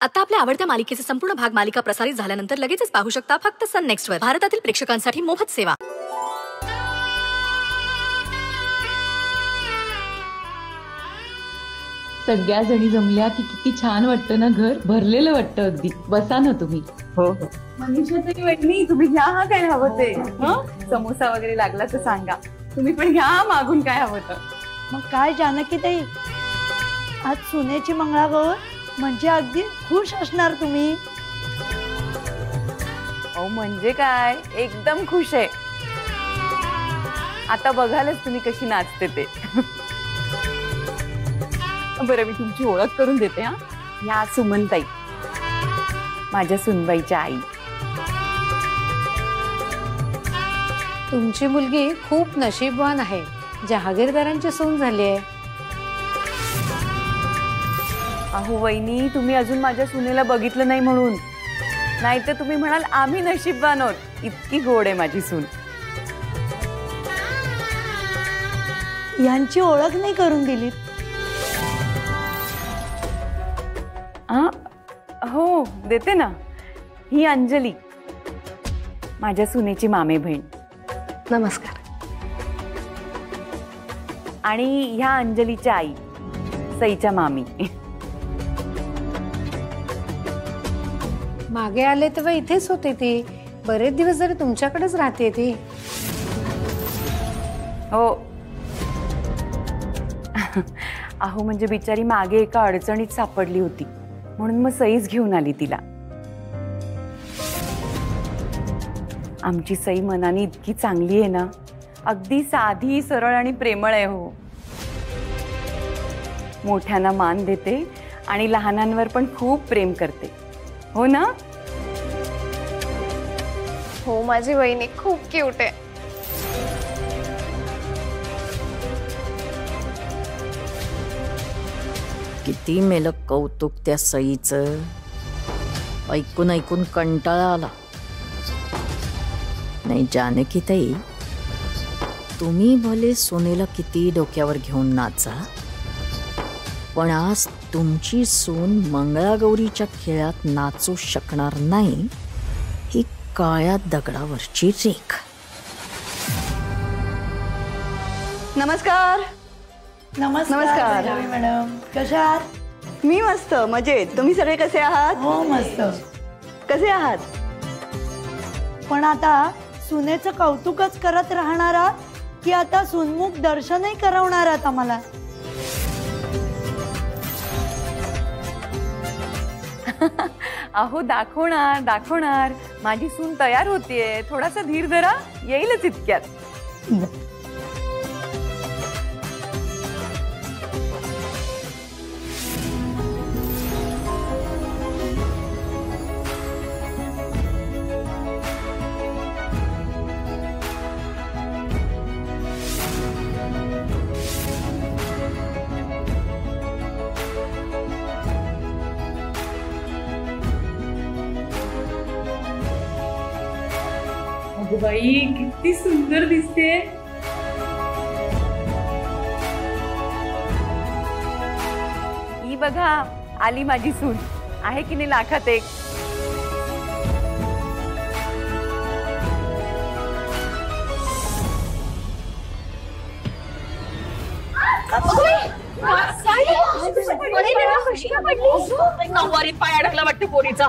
आता आपल्या आवडत्या मालिकेचे संपूर्ण भाग मालिका प्रसारित झाल्यानंतर लगेचच पाहू शकता फक्त सन नेक्स्ट वर. भारतातील प्रेक्षकांसाठी मोफत सेवा. सगळ्या जणी जमल्या की किती छान वाटतं ना, घर भरलेलं वाटतं अगदी. बसा ना तुम्ही. हो हो. मनीषा तरी वाटली तुम्ही घ्या, हा काय हवं ते. समोसा वगैरे लागला तर सांगा. तुम्ही पण घ्या मागून काय हवं तर. मग काय जानकी ताई, आज सुनेची मंगळागौर म्हणजे अगदी खुश असणार तुम्ही. अहो म्हणजे काय, एकदम खुश आहे. आता बघालच तुम्ही कशी नाचते ते. बरं मी तुमची ओळख करून देते. हा, या सुमनताई, माझ्या सुनबाईच्या आई. तुमची मुलगी खूप नशीबवान आहे, जहागीरदारांची सून झाली आहे. अहो वहिनी, तुम्ही अजून माझ्या सुनेला बघितलं नाही म्हणून. नाही तर तुम्ही म्हणाल आम्ही नशीबवान आहोत. इतकी गोड आहे माझी सून. यांची ओळख नाही करून दिली. हो देते ना. ही अंजली, माझ्या सुनेची मामे बहीण. नमस्कार. आणि ह्या अंजलीच्या आई, सईच्या मामी. मागे आले तेव्हा इथेच होते ती. बरेच दिवस जरी तुमच्याकडेच राहते ती. हो. अहो म्हणजे बिचारी मागे एका अडचणीत सापडली होती, म्हणून मग सईच घेऊन आली तिला. आमची सई मनाने इतकी चांगली आहे ना, अगदी साधी, सरळ आणि प्रेमळ आहे. हो, मोठ्यांना मान देते आणि लहानांवर पण खूप प्रेम करते. हो ना? हो, माझी वहिनी खूप क्यूट आहे. किती मेलं कौतुक त्या सईचं. ऐकून ऐकून कंटाळा आला. नाही जानकी ताई, तुम्ही भले सोनेला किती डोक्यावर घेऊन नाचा, पण आज तुमची सून मंगळागौरीच्या खेळात नाचू शकणार नाही, ही काळ्या दगडावरची रेख. नमस्कार. नमस्कार मॅडम, कशा आहात? मी मस्त, मजेत. तुम्ही सगळे कसे आहात? हो मस्त. कसे आहात? पण आता सुनेचं कौतुकच करत राहणारा की आता सुनमुख दर्शनही करवणार आहात आम्हाला? अहो दाखवणार दाखवणार. माझी सून तयार होतीये. थोडासा धीर धरा, येईलच इतक्यात. बाई किती सुंदर दिसते. ही बघा आली माझी सून. आहे की नाही लाखात एक. नऊवारीत पाय अडकला वाटतं पोरीचा.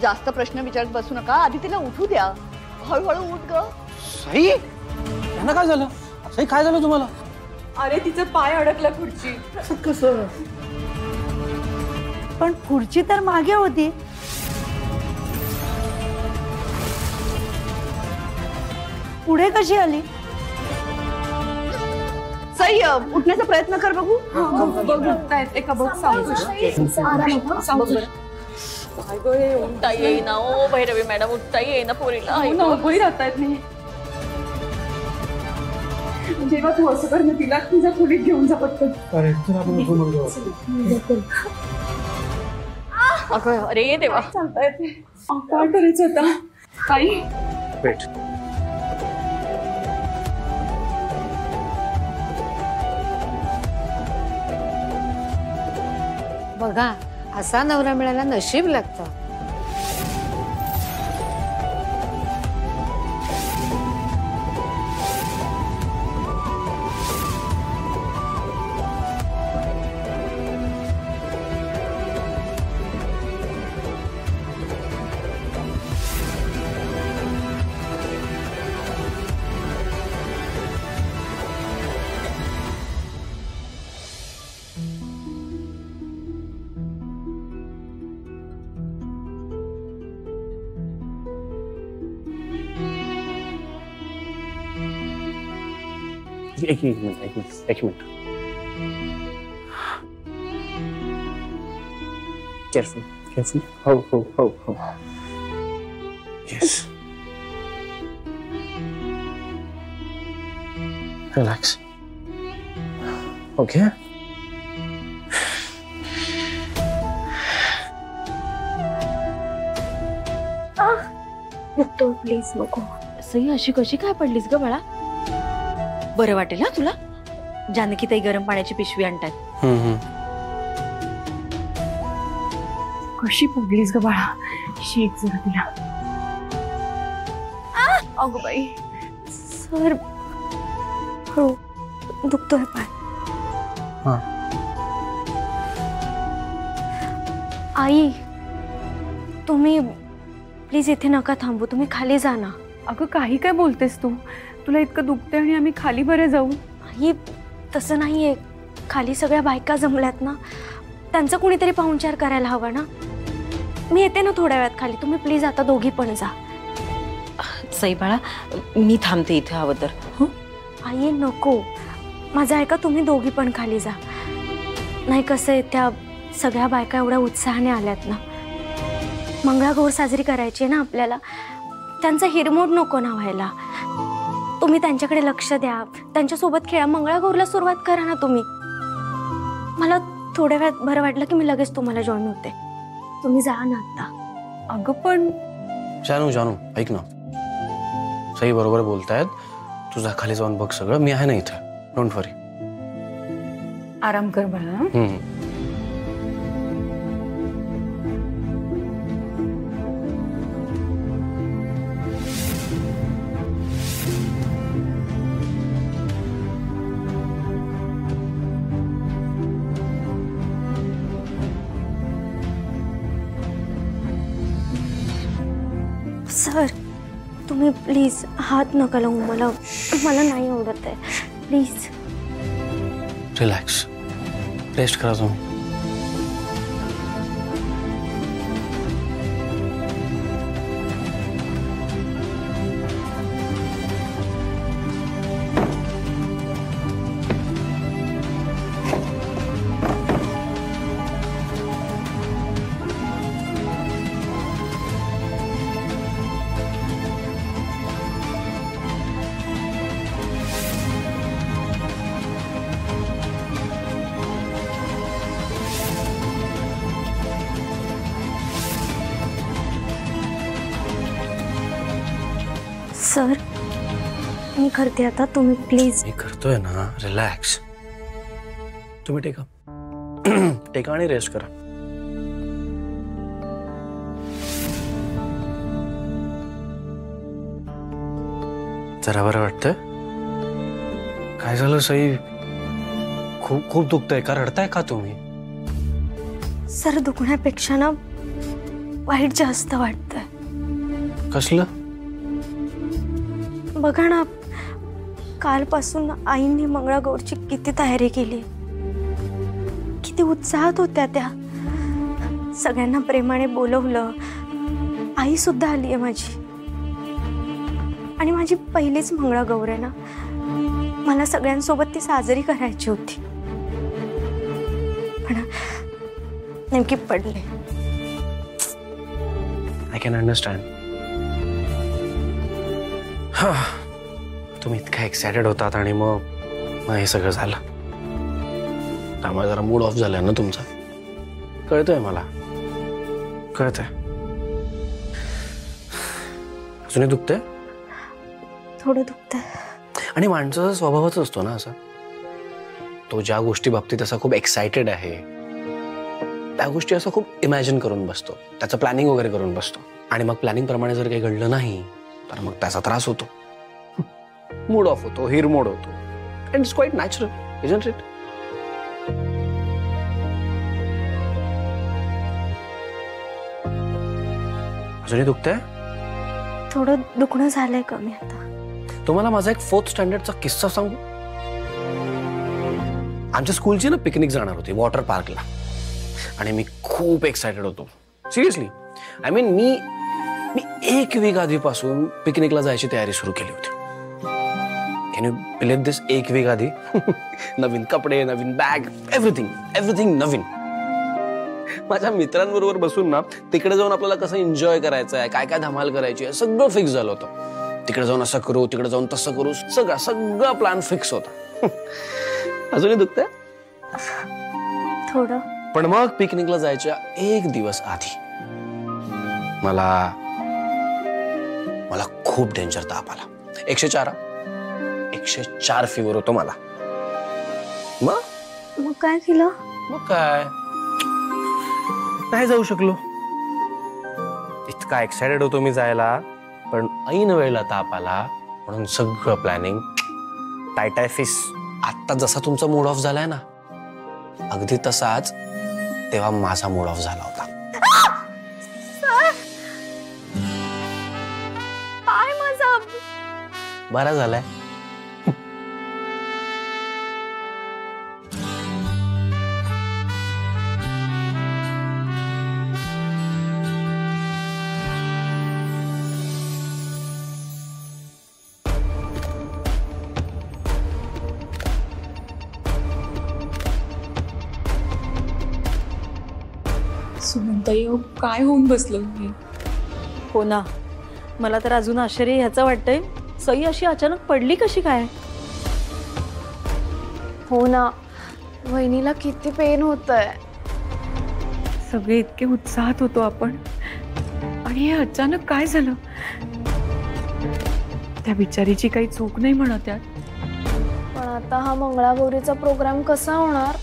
जास्त प्रश्न विचारत बसू नका. आधी तिला उठू द्या. हळूहळू उठ ग. सई, त्यांना काय झालं? सई काय झालं तुम्हाला? अरे तिचं पाय अडकला खुर्ची. कसं? पण खुर्ची तर मागे होती. पुढे कशी आली? सई, उठण्याचा प्रयत्न कर बघू. एका बघ उठता येईना. ओ भैरवी मॅडम, उठता येईना पोरीला. उभी राहता येत नाही. जेव्हा तू असं कर ना, तिला तुझ्या खोलीत घेऊन जा पटकन. अरे देवा, चालता येते. काय करायचं आता? काही भेट. बघा, असा नवरा मिळायला नशीब लागतं. एक मिनिट. केअरफुल. हो. येस. रिलॅक्स. ओके. नको प्लीज नको. सई अशी कशी काय पडलीस ग बाळा? बरं वाटेल ना तुला? जानकी ताई गरम पाण्याची पिशवी आणतात. कशी पडलीस ग बाळा? शेक जरा तिला. अगो बाई सर हो दुखतोय पाय. आई तुम्ही प्लीज इथे नका थांबू, तुम्ही खाली जा ना. अगं काही काय बोलतेस तू? तुला इतकं दुखतंय आणि आम्ही खाली बरे जाऊ? आई तसं नाहीये, खाली सगळ्या बायका जमल्यात ना, त्यांचा कुणीतरी पाहुणचार करायला हवा ना. मी येते ना थोड्या वेळात खाली, तुम्ही प्लीज आता दोघी पण जा. सई बाळा मी थांबते इथे हवं तर. आई नको, माझं ऐका, तुम्ही दोघी पण खाली जा. नाही कसं आहे, त्या सगळ्या बायका एवढ्या उत्साहाने आल्यात ना, मंगळागौर साजरी करायची आहे ना आपल्याला, त्यांचा हिरमोड नको ना व्हायला. तुम्ही त्यांच्याकडे लक्ष द्या, त्यांच्यासोबत खेळा, मंगळागौरला सुरुवात करा ना तुम्ही. मला थोड्या वेळात बरं वाटलं की मी लगेच तुम्हाला जॉईन होते. तुम्ही जा ना आता. अगं पण जानू ऐक ना, सई बरोबर बोलतायत. तुझा खाली जाऊन बघ सगळं, मी आहे ना इथं. डोंट वरी. आराम कर बाळा. सर तुम्ही प्लीज हात नका लावू मला, मला नाही आवडत आहे. Please relax. रेस्ट करा तुम्ही. सर मी करते आता, तुम्ही प्लीज. मी करतोय ना. रिलॅक्स. तुम्ही टेका आणि रेस्ट करा. जरा बरं वाटतंय? काय झालं सई? खूप दुखतंय का? रडताय का तुम्ही? सर दुखण्यापेक्षा ना वाईट जास्त वाटतंय. कसलं? बघा ना, कालपासून आईंनी मंगळागौरची किती तयारी केली, किती उत्साहात होत्या त्या. सगळ्यांना प्रेमाने बोलवलं. आई सुद्धा आली आहे माझी, आणि माझी पहिलीच मंगळागौर आहे ना, मला सगळ्यांसोबत ती साजरी करायची होती. पण नेमकी पडले. I can understand. तुम्ही इतका एक्सायटेड होतात आणि मग हे सगळं झालं, त्यामुळे जरा मूड ऑफ झालाय ना तुमचा. कळतंय मला, कळतंय. अजूनही दुखतंय? थोडं दुखतंय. आणि माणसाचा स्वभावच असतो ना असा, तो ज्या गोष्टी बाबतीत असा खूप एक्सायटेड आहे त्या गोष्टी असं खूप इमॅजिन करून बसतो, त्याचं प्लॅनिंग वगैरे करून बसतो आणि मग प्लॅनिंग प्रमाणे जर काही घडलं नाही तर मग त्याचा त्रास होतो, मूड ऑफ होतो, हिरमोड होतो. And it's quite natural, isn't it? अजूनही दुखतंय? थोडं दुखणं झालंय कमी आता. तुम्हाला माझा एक 4th स्टँडर्डचा किस्सा सांगू. आमच्या स्कूलची ना पिकनिक जाणार होती वॉटर पार्कला आणि मी खूप एक्सायटेड होतो. सिरियसली, आय मीन मी 1 वीक आधीपासून पिकनिकला जायची तयारी सुरू केली होती. Can you believe this? 1 week आधी नवीन कपडे, नवीन बॅग, एव्हरीथिंग नवीन. माझ्या मित्रांबरोबर बसून ना तिकडे जाऊन आपल्याला कसं एन्जॉय करायचं आहे, काय काय धमाल करायची आहे, सगळं फिक्स झालं होतं. तिकडे जाऊन असं करू, तिकडे जाऊन तसं करू, सगळा प्लॅन फिक्स होता. अजूनही दुखतंय? थोडं. पण मग पिकनिकला जायच्या 1 दिवस आधी मला खूप डेंजर ताप आला. 104 फीवर होतो मला. मग काय केलं? मग काय, नाही जाऊ शकलो. इतका एक्सायटेड होतो मी जायला, पण ऐन वेळेला ताप आला म्हणून सगळं प्लॅनिंग टायटायफिस. आता जसा तुमचा मूड ऑफ झालाय ना, अगदी तसाच तेव्हा माझा मूड ऑफ झाला होता. पाय माझा बरा झालाय. सुमनताई, काय होऊन बसलं हे? हो ना, मला तर अजून आश्चर्य ह्याचं वाटतंय, सई अशी अचानक पडली कशी काय? हो ना, वहिनीला किती पेन होतंय. सगळे इतके उत्साहात होतो आपण, आणि हे अचानक काय झालं? त्या बिचारीची काही चूक नाही म्हणत त्यात. पण आता हा मंगळागौरीचा प्रोग्राम कसा होणार?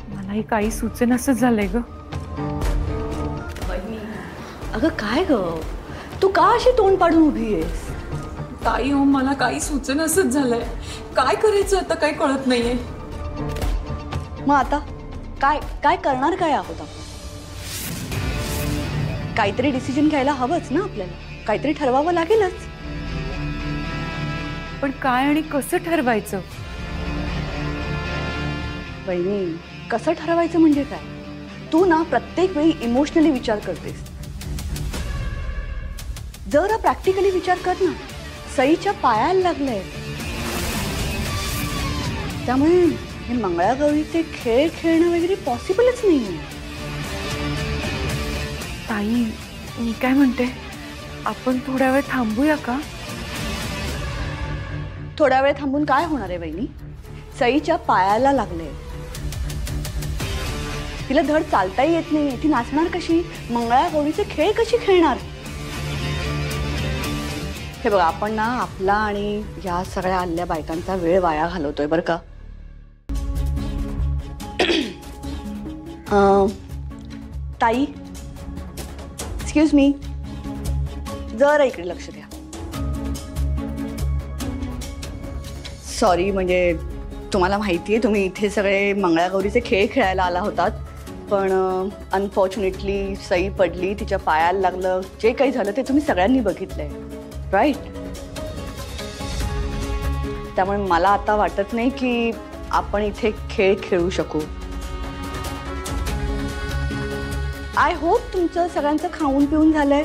मलाही काही सुचेनासंच झालंय ग. अगं काय ग, तू का अशी तोंड पाडून उभी आहेस? ताई हो, मला काही सुचेनासंच झालंय. काय करायचं आता काही कळत नाहीये. मग आता काय काय करणार काय आहोत आपण? काहीतरी डिसिजन घ्यायला हवंच ना आपल्याला, काहीतरी ठरवावं लागेलच. पण काय आणि कसं ठरवायचं? वहिनी, कसं ठरवायचं म्हणजे काय? तू ना प्रत्येक वेळी इमोशनली विचार करतेस. जरा प्रॅक्टिकली विचार कर ना. सईच्या पायाला लागलंय, त्यामुळे हे मंगळागौरीचे खेळ खेळणं वगैरे पॉसिबलच नाहीये. ताई, मी काय म्हणते, आपण थोड्या वेळ थांबूया का? थोड्या वेळ थांबून काय होणार आहे वहिनी? सईच्या पायाला लागले, तिला धड चालताही येत नाही, ती नाचणार कशी? मंगळागौरीचे खेळ कशी खेळणार? हे बघा, आपण ना आपला आणि या सगळ्या आल्या बायकांचा वेळ वाया घालवतोय बरं का. ताई, एक्सक्यूज मी, जरा इकडे लक्ष द्या. सॉरी, म्हणजे तुम्हाला माहिती आहे तुम्ही इथे सगळे मंगळागौरीचे खेळ खेळायला आला होतात, पण अनफॉर्च्युनेटली सई पडली, तिच्या पायाला लागलं. जे काही झालं ते तुम्ही सगळ्यांनी बघितलंय, राईट? त्यामुळे मला आता वाटत नाही की आपण इथे खेळ खेळू शकू. आय होप तुमचं सगळ्यांचं खाऊन पिऊन झालंय.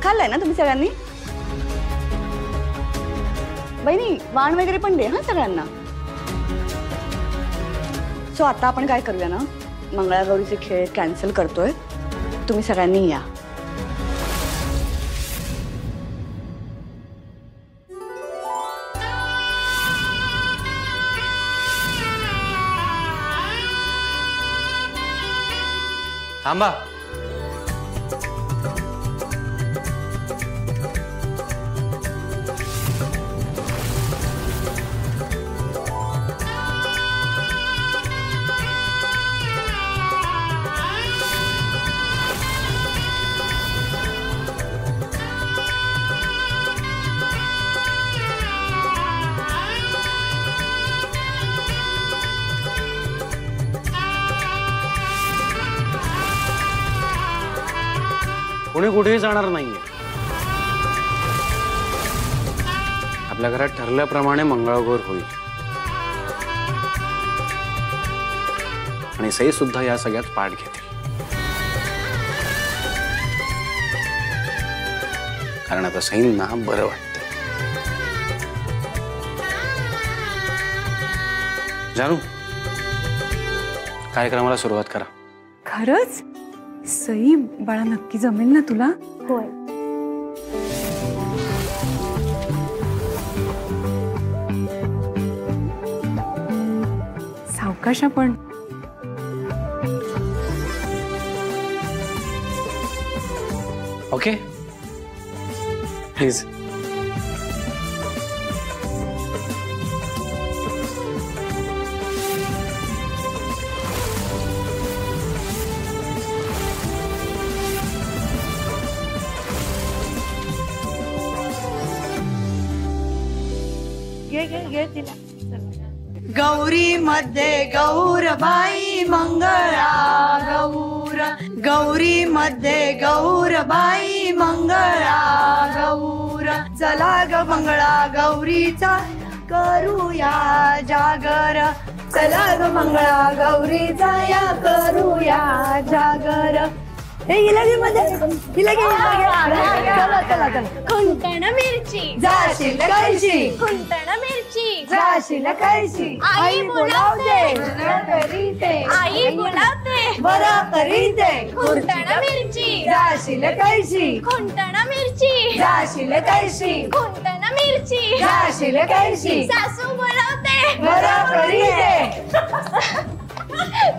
खाल्लंय ना तुम्ही सगळ्यांनी? बहिणी, वाण वगैरे पण दे हा सगळ्यांना. सो आता आपण काय करूया ना, मंगळागौरीचे खेळ कॅन्सल करतोय, तुम्ही सगळ्यांनी या. थांबा. कोणी कुठेही जाणार नाहीये. आपल्या घरात ठरल्याप्रमाणे मंगळागौर होईल आणि सई सुद्धा या सगळ्यात पाठ घेतील. कारण आता सईंना बरं वाटतं. जानू, कार्यक्रमाला सुरुवात करा. खरंच सई बाळा नक्की जमेल ना तुला? होय. सावकाश आपण. Okay please. घे तिला. गौरी मध्ये गौरबाई मंगळा गौर, गौरी मध्ये गौरबाई मंगळा गौर. चला ग मंगळा गौरीचा करूया जागर, चला ग मंगळा गौरीचा या करूया जागर. हे हिला घे मध्ये, हिला घे. चला चला चला. खुंटण मिरची जाशील कळशी, खुंटण मिरची जाशील कळशी. आई बोलावते, बरं करीते, आई बोलावते. बरं करीते. खुंटण मिरची जाशील कळशी, खुंटण मिरची जाशील कळशी, खुंटण मिरची जाशील कळशी. सासू बोलावते, बरं करीते,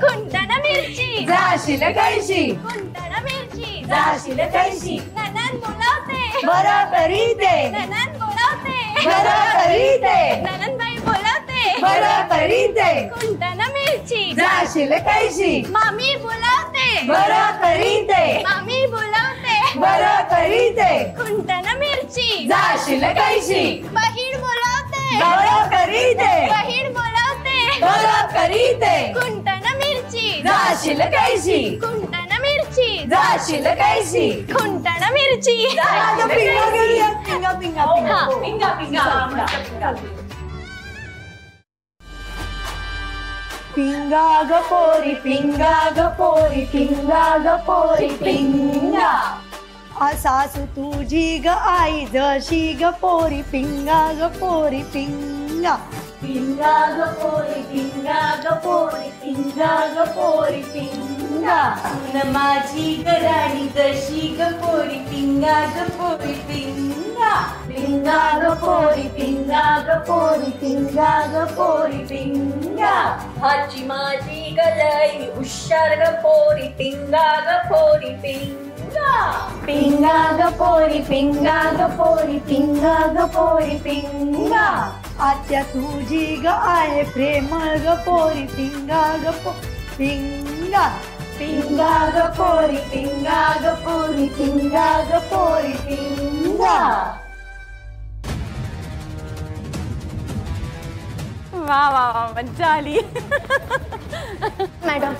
खुंटण मिरची जाशील कळशी, खुंटण मिरची जाशील कळशी. ननंद बोलावते, बरं करीते, ननंद बोलावते. बरं करीते, ननंदबाई बोलावते, बरं करीते. खुंटण मिरची जाशील कळशी, मामी बोलावते, बरं करीते, मामी बोलावते. बरं करीते. खुंटण मिरची जाशील कळशी, बहीण बोलावते, बरं करीते, बहीण बोलावते. बरं करीते. खुंटण मिरची जाशील कळशी, खुंटण मिरची जाशील कळशी. खुंटण मिरची. आता पिंगा घेऊया, पिंगा पिंगा हा. पिंगा पिंगा पिंगा. पिंगा ग पोरी, पिंगा ग पोरी, पिंगा ग पोरी पिंगा. सासू तुझी ग आई जशी ग पोरी, पिंगा ग पोरी पिंगा. पिंगा ग पोरी, पिंगा ग पोरी, पिंगा ग पोरी पिंगा. माझी ग राणी जशी ग पोरी, पिंगा ग पोरी पिंगा. पिंगा ग पोरी, पिंगा ग पोरी, पिंगा ग पोरी पिंगा. हाची माझी गलाई हुशार ग पोरी, पिंगा ग पोरी पिंगा. पिंगा ग पोरी, पिंगा ग पोरी, पिंगा ग पोरी पिंगा. आत्या तुझी ग आहे प्रेमळ ग पोरी, पिंगा ग पिंगा. पिंगा ग पोरी, पिंगा ग पोरी, पिंगा ग पोरी पिंगा. वा वा वा मज्जा आली. मॅडम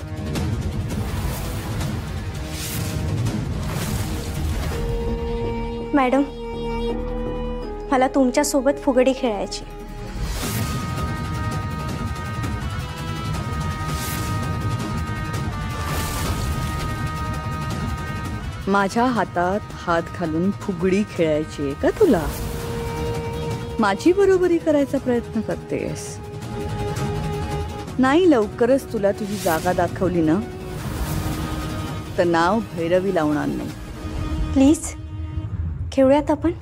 मॅडम मला तुमच्या सोबत फुगडी खेळायची. माझ्या हातात हात घालून फुगडी खेळायची का तुला? माझी बरोबरी करायचा प्रयत्न करतेस? नाही, लवकरच तुला तुझी जागा दाखवली ना तर नाव भैरवी लावणार नाही. प्लीज खेळूयात आपण.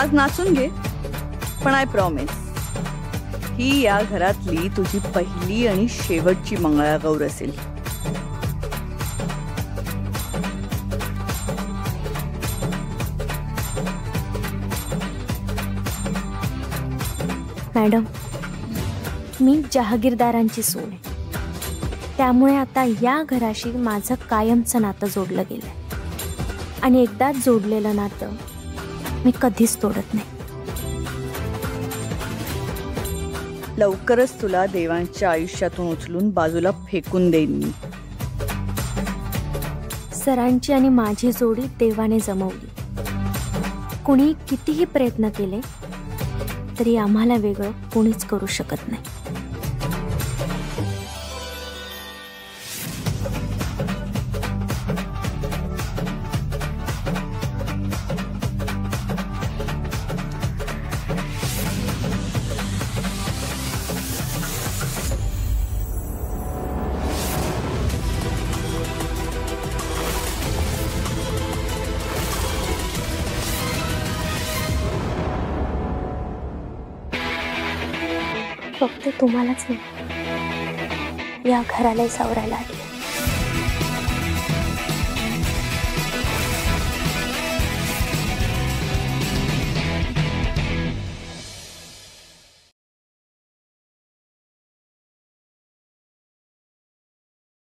आज नाचून घे, पण आय प्रॉमिस ही या घरातली तुझी पहिली आणि शेवटची मंगळागौर असेल. मॅडम, मी जहागीरदारांची सून आहे, त्यामुळे आता या घराशी माझं कायमचं नातं जोडलं गेलंय आणि एकदाच जोडलेलं नातं मी कधीच तोडत नाही. लवकरच तुला देवांच्या आयुष्यातून उचलून बाजूला फेकून देईन मी. सरांची आणि माझी जोडी देवाने जमवली. कुणी कितीही प्रयत्न केले तरी आम्हाला वेगळं कोणीच करू शकत नाही. फक्त तुम्हालाच नाही, या घराला सावरायला आली.